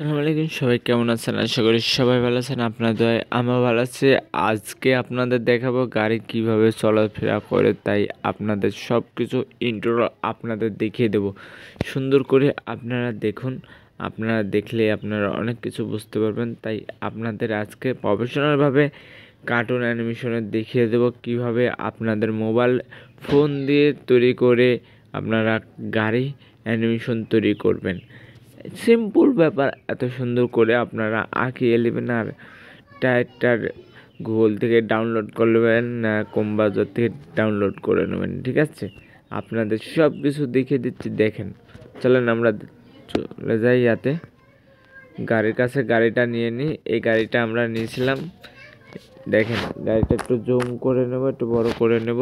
আসসালামু আলাইকুম, সবাই কেমন আছেন? আশা করি সবাই ভালো আছেন। আপনার দয়ায় আমিও ভালো আছি। আজকে আপনাদের দেখাবো গাড়ি কিভাবে চলাফেরা করে, তাই আপনাদের সব কিছু ইন্ট্রো আপনাদের দেখিয়ে দেব সুন্দর করে। আপনারা দেখুন, আপনারা দেখলে আপনারা অনেক কিছু বুঝতে পারবেন। তাই আপনাদের আজকে প্রফেশনালভাবে কার্টুন অ্যানিমেশনে দেখিয়ে দেব কিভাবে আপনাদের মোবাইল ফোন দিয়ে তৈরি করে আপনারা গাড়ি অ্যানিমেশন তৈরি করবেন। সিম্পল ব্যাপার, এত সুন্দর করে আপনারা আঁকিয়ে নেবেন। আর টায়ারটার গুগল থেকে ডাউনলোড করবেন না কম্বাজার থেকে ডাউনলোড করে নেবেন, ঠিক আছে? আপনাদের সব কিছু দেখিয়ে দিচ্ছি, দেখেন। চলেন আমরা চলে যাই ইয়াতে, গাড়ির কাছে গাড়িটা নিয়ে নিই। এই গাড়িটা আমরা নিয়েছিলাম, দেখেন। গাড়িটা একটু জুম করে নেব, একটু বড় করে নেব।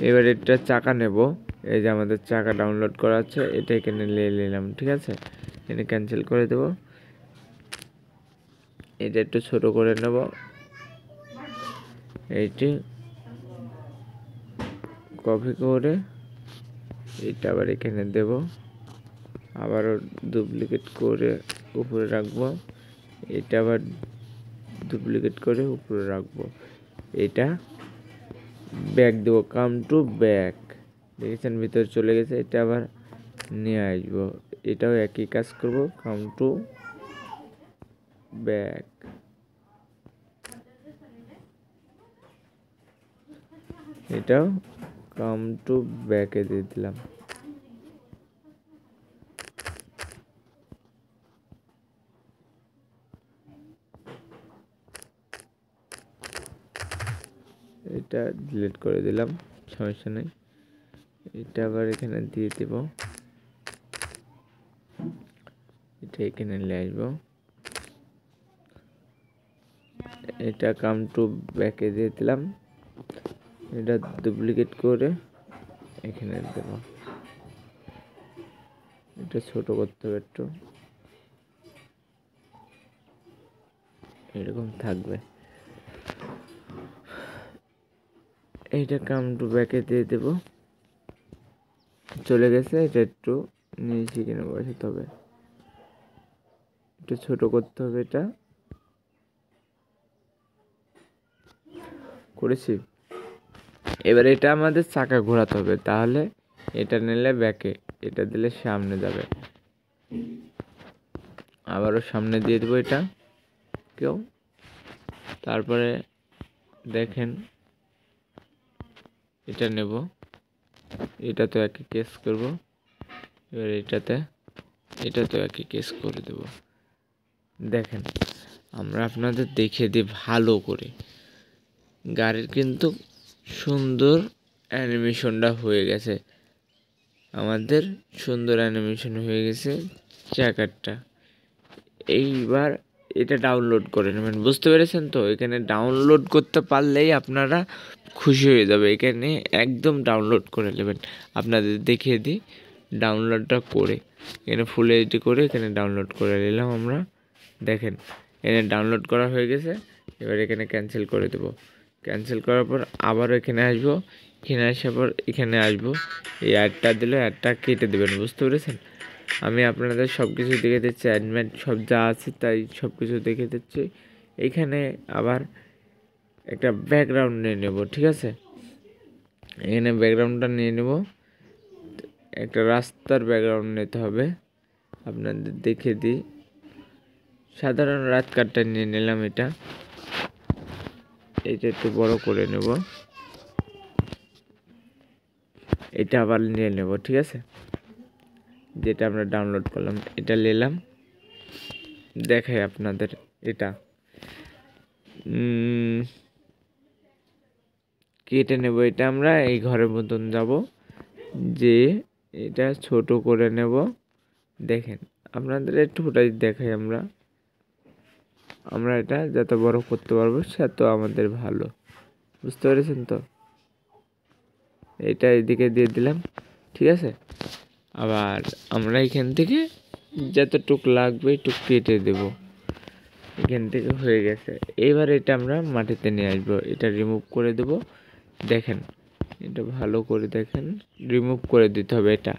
এবার এটা চাকা নেব। এই যে আমাদের চাকা ডাউনলোড করা আছে, এটা এখানে নিয়ে নিলাম, ঠিক আছে? এটা ক্যান্সেল করে দেব। এটা একটু ছোট করে নেব, এইটি কপি করে এটা আবার এখানে দেব, আবারও ডুপ্লিকেট করে উপরে রাখবো। এটা আবার ডুপ্লিকেট করে উপরে রাখবো। এটা ব্যাক দেবো, কাম টু ব্যাক, দেখেছেন ভিতরে চলে গেছে। এটা আবার নিয়ে আসবো, এটাও একই কাজ করব, কাম টু ব্যাক। এটাও কাম টু ব্যাকে দিয়ে দিলাম। এটা ডিলিট করে দিলাম, সমস্যা নেই। এটা আবার এখানে দিয়ে দেব, এটা এখানে নিয়ে আসবো। এটা কাম টু ব্যাকে দিয়ে দিলাম। এটা ডুপ্লিকেট করে এখানে দেব। এটা ছোট করতে হবে একটু, এরকম থাকবে। এইটা কাম টু ব্যাকে দিয়ে দেব, চলে গেছে। এটা একটু নিচে কিনে বসাতে হবে, একটু ছোট করতে হবে। এটা করেছি। এবার এটা আমাদের চাকা ঘোরাতে হবে, তাহলে এটা নিলে ব্যাকে, এটা দিলে সামনে যাবে। আবারও সামনে দিয়ে দেবো এটা কেউ। তারপরে দেখেন, এটা নেব, এটা তো একই কেস করব। এবার এটা তো একই কেস করে দেব। দেখেন, আমরা আপনাদের দেখিয়ে দিই ভালো করে। গাড়ির কিন্তু সুন্দর অ্যানিমেশনটা হয়ে গেছে, আমাদের সুন্দর অ্যানিমেশন হয়ে গেছে চাকারটা। এইবার এটা ডাউনলোড করে নেবেন, বুঝতে পেরেছেন তো? এখানে ডাউনলোড করতে পারলেই আপনারা খুশি হয়ে যাবে। এখানে একদম ডাউনলোড করে নেবেন। আপনাদের দেখিয়ে দিই ডাউনলোডটা করে, এখানে ফুল এইচডি করে এখানে ডাউনলোড করে নিলাম আমরা। দেখেন, এখানে ডাউনলোড করা হয়ে গেছে। এবার এখানে ক্যান্সেল করে দেব। ক্যান্সেল করার পর আবার এখানে আসবো, এখানে আসার পর এখানে আসবো। এই অ্যাডটা দিলে অ্যাডটা কেটে দেবেন, বুঝতে পেরেছেন? আমি আপনাদের সব কিছু দেখে দিচ্ছি, অ্যাডমেন্ট সব যা আছে তাই সব কিছু দেখে দিচ্ছি। এখানে আবার একটা ব্যাকগ্রাউন্ড নিয়ে নেব, ঠিক আছে? এখানে ব্যাকগ্রাউন্ডটা নিয়ে নেব, একটা রাস্তার ব্যাকগ্রাউন্ড নিতে হবে। আপনাদের দেখে দিই, সাধারণ রাত কাটটা নিয়ে নিলাম। এটা একটু বড় করে নেব, এটা আবার নিয়ে নেব, ঠিক আছে? যেটা আমরা ডাউনলোড করলাম এটা নিলাম। দেখাই আপনাদের, এটা কেটে নেব। এটা আমরা এই ঘরের মতন যাব, যে এটা ছোট করে নেব। দেখেন, আপনাদের একটু ওটাই দেখাই। আমরা এটা যত বড় করতে পারবো তত আমাদের ভালো, বুঝতে পেরেছেন তো? এটা এদিকে দিয়ে দিলাম, ঠিক আছে? আবার আমরা এখান থেকে যতটুক লাগবে একটু কেটে দেব। এখান থেকে হয়ে গেছে। এবার এটা আমরা মাটিতে নিয়ে আসবো, এটা রিমুভ করে দেব। দেখেন, এটা ভালো করে দেখেন, রিমুভ করে দিতে হবে। এটা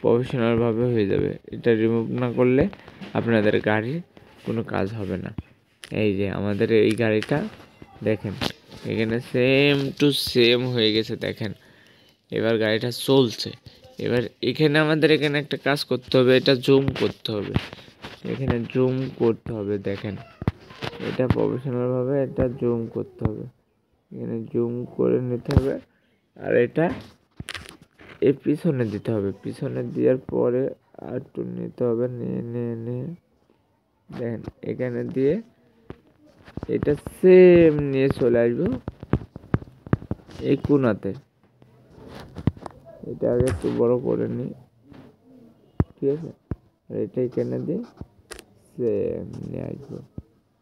প্রফেশনালভাবে হয়ে যাবে। এটা রিমুভ না করলে আপনাদের গাড়ির কোনো কাজ হবে না। এই যে আমাদের এই গাড়িটা দেখেন এখানে সেম টু সেম হয়ে গেছে দেখেন। এবার গাড়িটা চলছে। এবার এখানে আমাদের এখানে একটা কাজ করতে হবে, এটা জুম করতে হবে, এখানে জুম করতে হবে দেখেন, এটা প্রফেশনালভাবে এটা জুম করতে হবে, এখানে জুম করে নিতে হবে। আর এটা এই পিছনে দিতে হবে, পিছনে দেওয়ার পরে আর একটু নিতে হবে, নিয়ে নিয়ে নিয়ে দেখেন এখানে দিয়ে এটা সেম নিয়ে চলে আসবো এই কোণাতে। এটা আগে একটু বড় করে নিই, ঠিক আছে। আর এটা এখানে দিয়ে সেম নিয়ে আসবো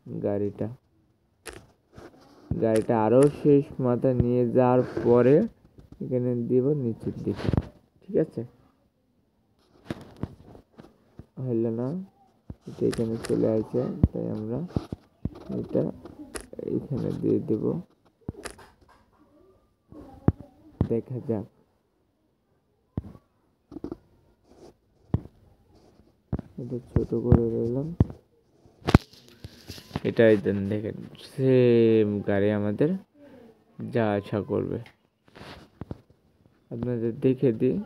গাড়িটা। গাড়িটা আরও শেষ মাথায় নিয়ে যাওয়ার পরে এখানে দিব নিচের দিকে, ঠিক আছে। হইল না, এটা এখানে চলে আসছে, তাই আমরা এটা এখানে দিয়ে দেব। দেখা যাক, এটা ছোট করে রইলাম। এটাই দেন দেখেন সেম গাড়ি আমাদের যা আসা করবে। আপনাদের দেখে দিই,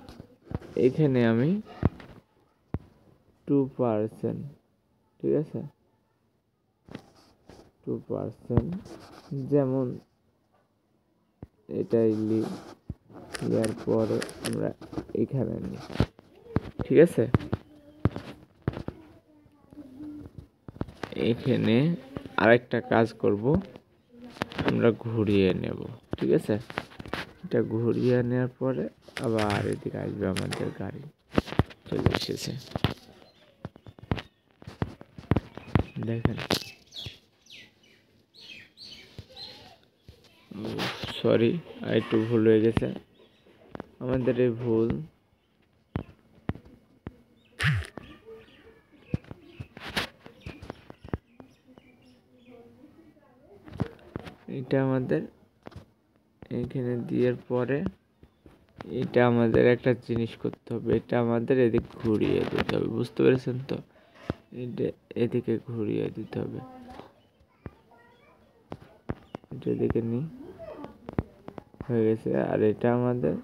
এখানে আমি 2%, ঠিক আছে, 2% যেমন এটাই নেওয়ার পরে আমরা এখানে নিই, ঠিক আছে। এখানে আরেকটা কাজ করব, আমরা ঘুরিয়ে নেব, ঠিক আছে। এটা ঘুরিয়ে নেওয়ার পরে আবার এদিকে আসবে আমাদের গাড়ি, চলে এসেছে দেখেন। সরি, আর একটু ভুল হয়ে গেছে আমাদের, এই ভুল। এটা আমাদের এখানে দেওয়ার পরে এটা আমাদের একটা জিনিস করতে হবে, এটা আমাদের এদিকে ঘুরিয়ে দিতে হবে, বুঝতে পেরেছেন তো। এটা এদিকে ঘুরিয়ে দিতে হবে, এটা এদিকে নিই, হয়ে গেছে। আর এটা আমাদের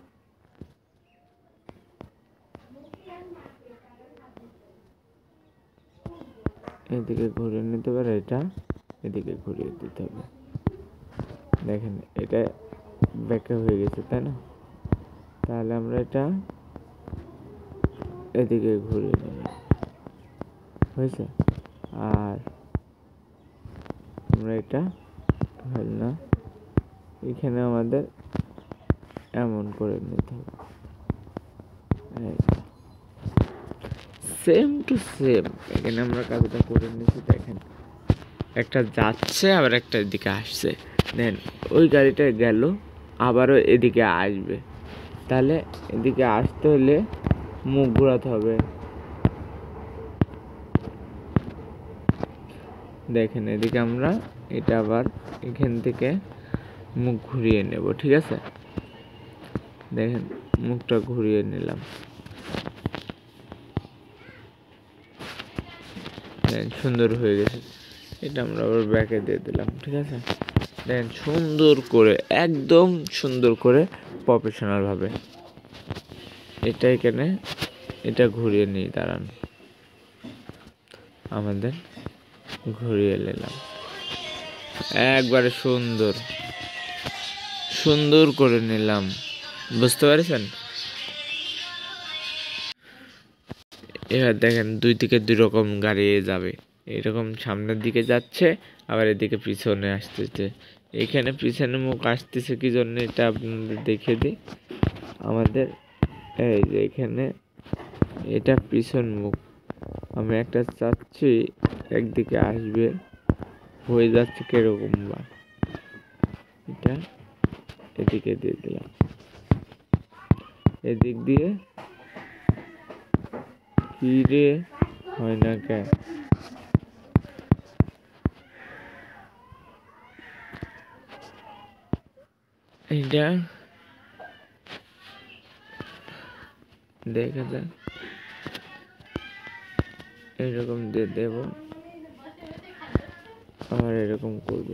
এদিকে ঘুরিয়ে নিতে পারে, এটা এদিকে ঘুরিয়ে দিতে হবে। দেখেন এটা ব্যাকে হয়ে গেছে, তাই না। তাহলে আমরা এটা এদিকে ঘুরিয়ে নিলাম, হয়েছে। আর আমরা এটা হল না, এখানে আমাদের এমন করে নিতে হবে, সেম টু সেম। এখানে আমরা কাজটা করে নিয়েছি দেখেন, একটা যাচ্ছে আবার একটা এদিকে আসছে, দেন ওই গাড়িটা গেল আবারও এদিকে আসবে, তাহলে এদিকে আসতে হলে মুখ ঘোরাতে হবে। দেখেন এদিকে আমরা এটা আবার এখান থেকে মুখ ঘুরিয়ে নেব, ঠিক আছে। দেখেন মুখটা ঘুরিয়ে নিলাম, সুন্দর হয়ে গেছে। এটা আমরা আবার ব্যাকে দিয়ে দিলাম, ঠিক আছে। দেখেন সুন্দর করে, একদম সুন্দর করে প্রফেশনালভাবে এটা এখানে এটা ঘুরিয়ে নিই, দাঁড়ান আমাদের ঘুরিয়ে নিলাম, একবারে সুন্দর সুন্দর করে নিলাম, বুঝতে পারছেন। এবার দেখেন দুই দিকে দুই রকম গাড়ি যাবে, এরকম সামনের দিকে যাচ্ছে আবার এদিকে পিছনে আসতেছে। এখানে পিছনে মুখ আসতেছে কি জন্য এটা আপনাদের দেখে দিই। আমাদের এই যে এখানে এটা পিছন মুখ, আমি একটা চাচ্ছি একদিকে আসবে, হয়ে যাচ্ছে কিরকম বা, এটা এদিকে দিয়ে দিলাম, এদিক দিয়ে ফিরে হয় না কেন। এটা দেখা যাক, এরকম দিয়ে দেব, আবার এরকম করব।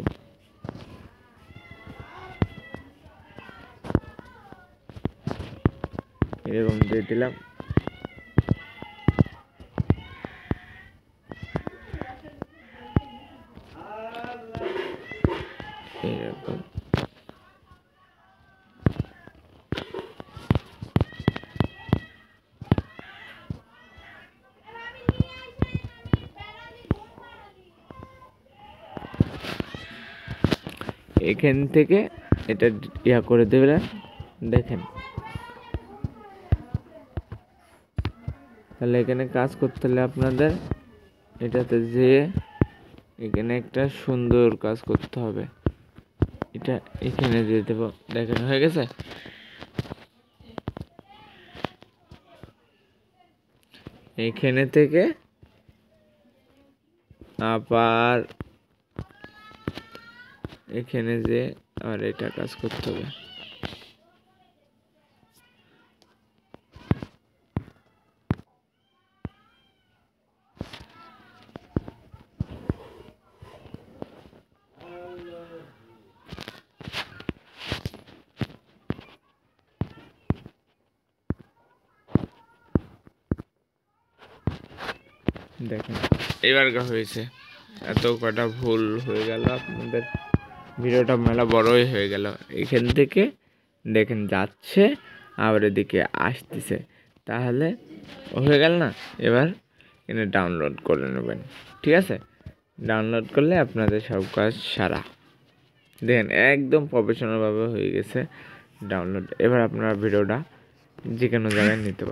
এরকম দিয়ে দিলাম। এরকম এখান থেকে এটা ইয়া করে দেবে। দেখেন, তাহলে এখানে কাজ করতে হলে আপনাদের এটাতে যেয়ে এখানে একটা সুন্দর কাজ করতে হবে। এটা এখানে দিয়ে দেবো। দেখেন হয়ে গেছে। এখানে থেকে আবার এখানে যে আর এটা কাজ করতে হবে। দেখেন এবার হয়েছে। এত কটা ভুল হয়ে গেল, আপনাদের ভিডিওটা মেলা বড়ই হয়ে গেল। এখান থেকে দেখেন যাচ্ছে, আবার এদিকে আসতেছে, তাহলে হয়ে গেল না। এবার এখানে ডাউনলোড করে নেবেন, ঠিক আছে? ডাউনলোড করলে আপনাদের সব কাজ সারা। দেখেন একদম প্রফেশনালভাবে হয়ে গেছে ডাউনলোড। এবার আপনারা ভিডিওটা যে কোনো জায়গায় নিতে পারবেন।